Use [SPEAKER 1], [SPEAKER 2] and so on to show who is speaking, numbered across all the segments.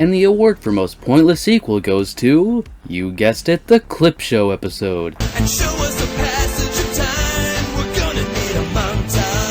[SPEAKER 1] And the award for most pointless sequel goes to, you guessed it, the CLIPSHOW episode.
[SPEAKER 2] And show us the passage of time. We're gonna need a montage.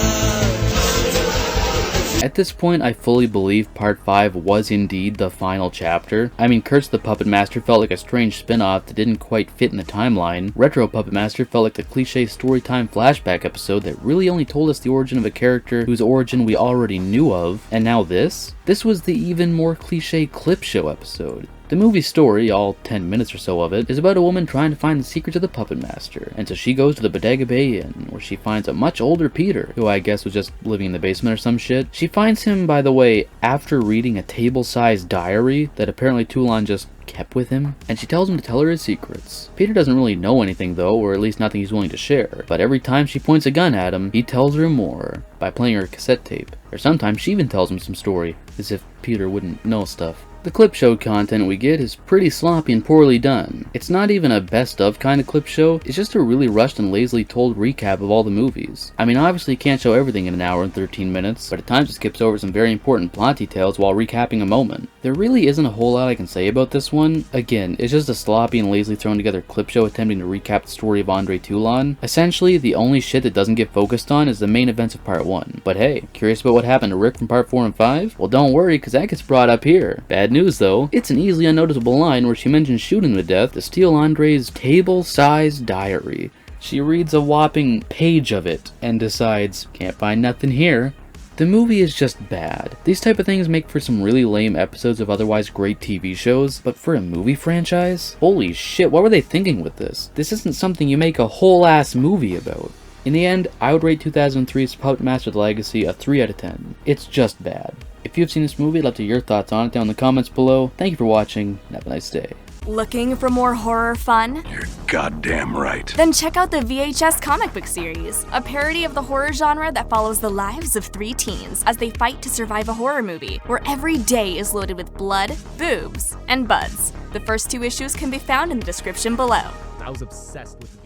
[SPEAKER 1] At this point, I fully believe Part 5 was indeed the final chapter. I mean, Curse the Puppet Master felt like a strange spin-off that didn't quite fit in the timeline. Retro Puppet Master felt like the cliche storytime flashback episode that really only told us the origin of a character whose origin we already knew of. And now this? This was the even more cliche CLIPSHOW episode. The movie story, all 10 minutes or so of it, is about a woman trying to find the secrets of the Puppet Master, and so she goes to the Bodega Bay Inn, where she finds a much older Peter, who I guess was just living in the basement or some shit. She finds him, by the way, after reading a table-sized diary that apparently Toulon just kept with him, and she tells him to tell her his secrets. Peter doesn't really know anything though, or at least nothing he's willing to share, but every time she points a gun at him, he tells her more, by playing her cassette tape. Or sometimes she even tells him some story, as if Peter wouldn't know stuff. The CLIPSHOW content we get is pretty sloppy and poorly done. It's not even a best of kind of CLIPSHOW, it's just a really rushed and lazily told recap of all the movies. I mean, obviously you can't show everything in an hour and 13 minutes, but at times it skips over some very important plot details while recapping a moment. There really isn't a whole lot I can say about this one. Again, it's just a sloppy and lazily thrown together CLIPSHOW attempting to recap the story of Andre Toulon. Essentially, the only shit that doesn't get focused on is the main events of Part 1. But hey, curious about what happened to Rick from Part 4 and 5? Well, don't worry, cause that gets brought up here. Bad news though, it's an easily unnoticeable line where she mentions shooting him to death to steal Andre's table-sized diary. She reads a whopping page of it and decides, can't find nothing here. The movie is just bad. These type of things make for some really lame episodes of otherwise great TV shows, but for a movie franchise? Holy shit, what were they thinking with this? This isn't something you make a whole ass movie about. In the end, I would rate 2003's Puppet Master: The Legacy a 3 out of 10. It's just bad. If you've seen this movie, I'd love to hear your thoughts on it down in the comments below. Thank you for watching, and have a nice day.
[SPEAKER 3] Looking for more horror fun?
[SPEAKER 4] You're goddamn right.
[SPEAKER 3] Then check out the VHS comic book series, a parody of the horror genre that follows the lives of 3 teens as they fight to survive a horror movie, where every day is loaded with blood, boobs, and buds. The first 2 issues can be found in the description below.
[SPEAKER 5] I was obsessed with